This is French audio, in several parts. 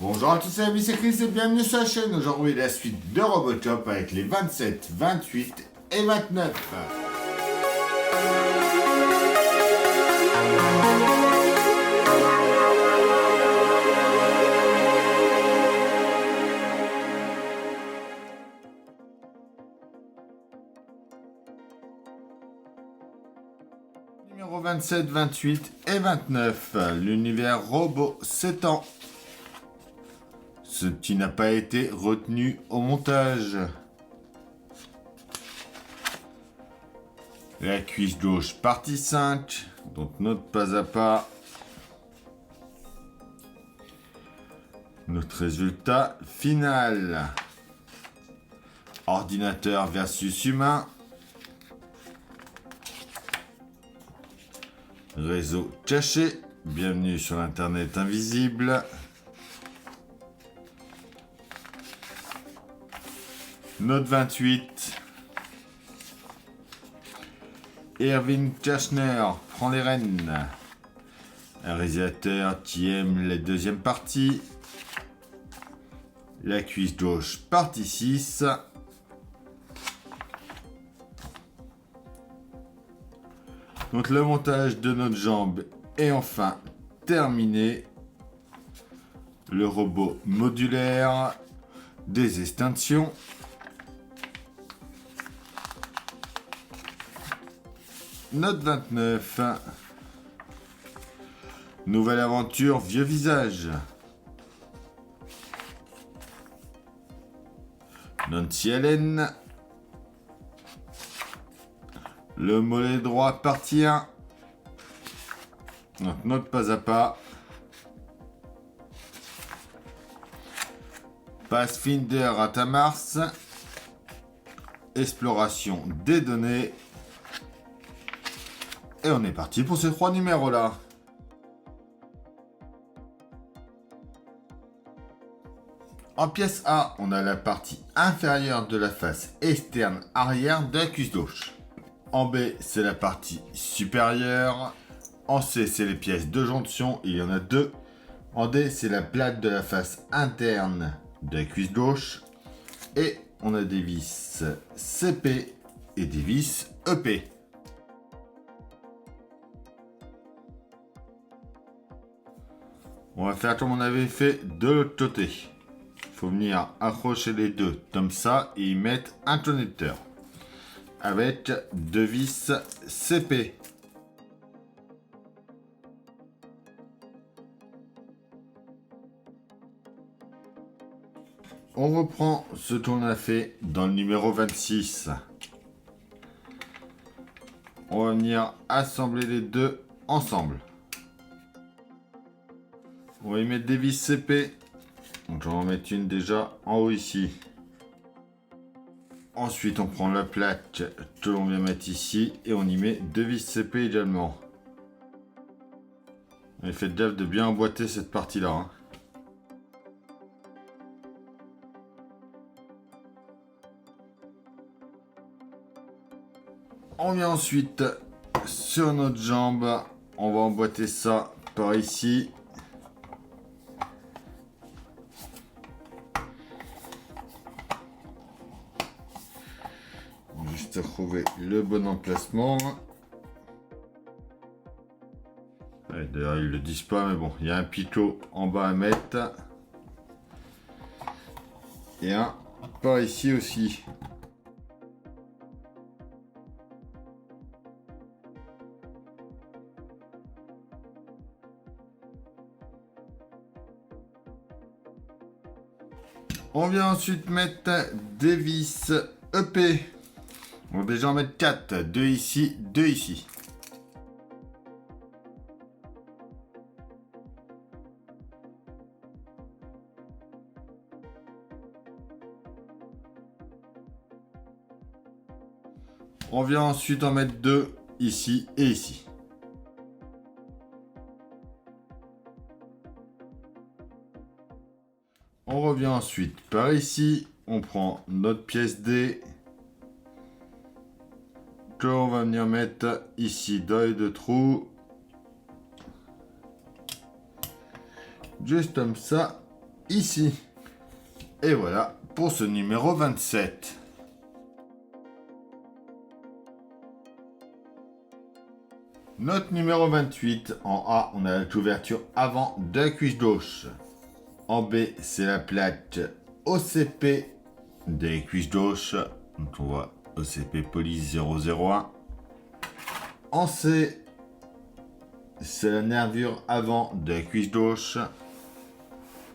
Bonjour à tous, c'est Amis, c'est Chris et bienvenue sur la chaîne. Aujourd'hui, la suite de Robotop avec les 27, 28 et 29. Numéro 27, 28 et 29. L'univers robot s'étend. Ce qui n'a pas été retenu au montage. La cuisse gauche partie 5. Donc notre pas à pas. Notre résultat final. Ordinateur versus humain. Réseau caché. Bienvenue sur l'internet invisible. Note 28. Erwin Kashner prend les rênes. Un réalisateur qui aime les deuxièmes parties. La cuisse gauche partie 6. Donc le montage de notre jambe est enfin terminé. Le robot modulaire des extinctions. Note 29. Nouvelle aventure, vieux visage. Nancy Allen. Le mollet droit partie 1. Donc note pas à pas. Pathfinder à Mars. Exploration des données. Et on est parti pour ces 3 numéros-là. En pièce A, on a la partie inférieure de la face externe arrière de la cuisse gauche. En B, c'est la partie supérieure. En C, c'est les pièces de jonction, il y en a 2. En D, c'est la plaque de la face interne de la cuisse gauche. Et on a des vis CP et des vis EP. On va faire comme on avait fait de l'autre côté. Il faut venir accrocher les deux comme ça et y mettre un connecteur. Avec 2 vis CP. On reprend ce qu'on a fait dans le numéro 26. On va venir assembler les deux ensemble. On va y mettre des vis CP. Donc j'en vais en mettre une déjà en haut ici. Ensuite on prend la plaque que l'on vient mettre ici et on y met 2 vis CP également. Et faites gaffe de bien emboîter cette partie là. On vient ensuite sur notre jambe. On va emboîter ça par ici. Juste trouver le bon emplacement. Ouais, d'ailleurs, ils le disent pas, mais bon, il y a un picot en bas à mettre. Et un par ici aussi. On vient ensuite mettre des vis EP. On va déjà en mettre 4. 2 ici, 2 ici. On vient ensuite en mettre 2 ici et ici. On revient ensuite par ici. On prend notre pièce D. Que on va venir mettre ici dans les 2 trous. Juste comme ça. ici. Et voilà pour ce numéro 27. Notre numéro 28, en A, on a l'ouverture avant de cuisse gauche. En B, c'est la plaque OCP des cuisses gauche. Donc on voit OCP Police 001. En C, c'est la nervure avant de la cuisse gauche.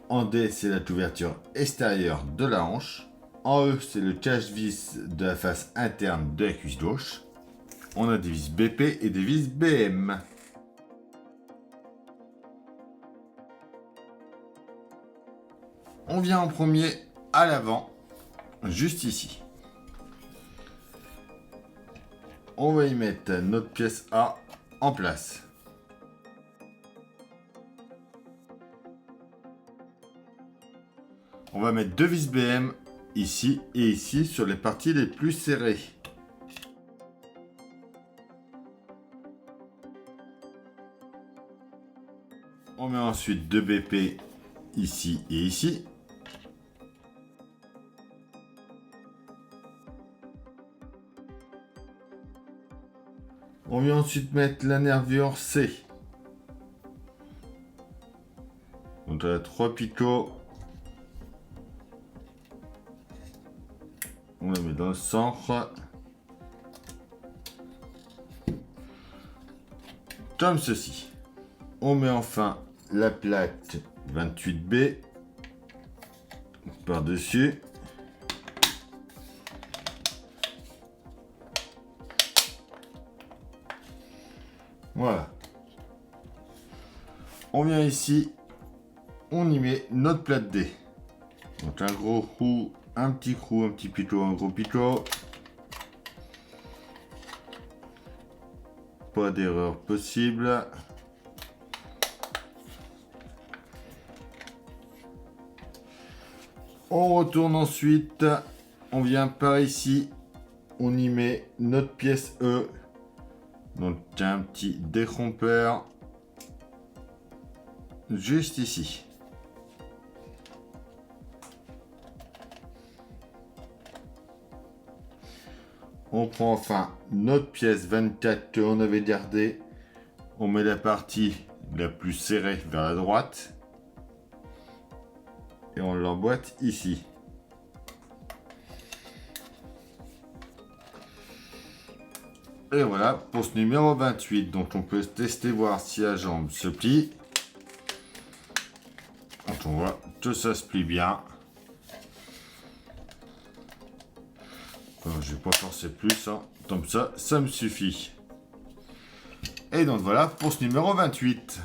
En D, c'est la ouverture extérieure de la hanche. En E, c'est le cache-vis de la face interne de la cuisse gauche. On a des vis BP et des vis BM. On vient en premier à l'avant, juste ici. On va y mettre notre pièce A en place. On va mettre deux vis BM ici et ici sur les parties les plus serrées. On met ensuite deux BP ici et ici. On vient ensuite mettre la nervure C. Donc on a 3 picots. On la met dans le centre. Comme ceci. On met enfin la plaque 28B par-dessus. Voilà. On vient ici, on y met notre plate D. Donc un gros trou, un petit picot, un gros picot. Pas d'erreur possible. On retourne ensuite, on vient par ici, on y met notre pièce E. Donc un petit détrompeur juste ici. On prend enfin notre pièce 24 qu'on avait gardée. On met la partie la plus serrée vers la droite. Et on l'emboîte ici. Et voilà pour ce numéro 28. Donc on peut tester voir si la jambe se plie. Quand on voit que ça se plie bien. Je vais pas forcer plus, hein. Comme ça me suffit. Et donc voilà pour ce numéro 28.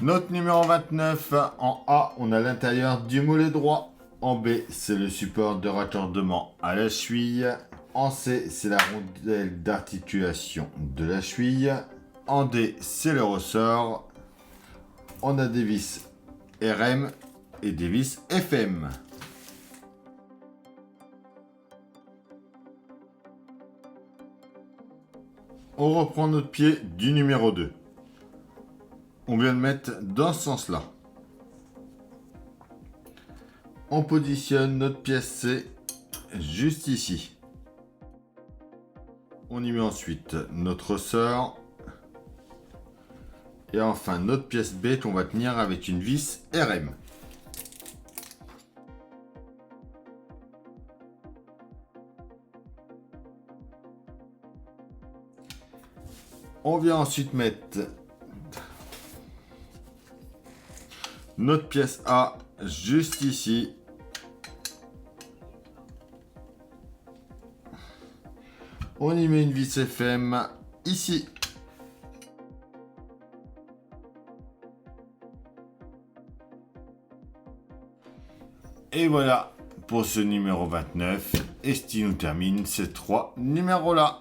Notre numéro 29, en A, on a l'intérieur du mollet droit. En B, c'est le support de raccordement à la cheville. En C, c'est la rondelle d'articulation de la cheville. En D, c'est le ressort. On a des vis RM et des vis FM. On reprend notre pied du numéro 2. On vient de mettre dans ce sens-là. On positionne notre pièce C juste ici. On y met ensuite notre ressort. Et enfin notre pièce B qu'on va tenir avec une vis RM. On vient ensuite mettre notre pièce A juste ici. On y met une vis FM ici. Et voilà pour ce numéro 29. Et ce qui nous termine ces 3 numéros-là.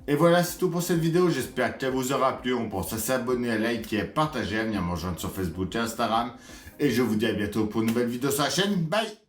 Et voilà, c'est tout pour cette vidéo. J'espère qu'elle vous aura plu. On pense à s'abonner, à liker, à partager, à venir me rejoindre sur Facebook et Instagram. Et je vous dis à bientôt pour une nouvelle vidéo sur la chaîne. Bye!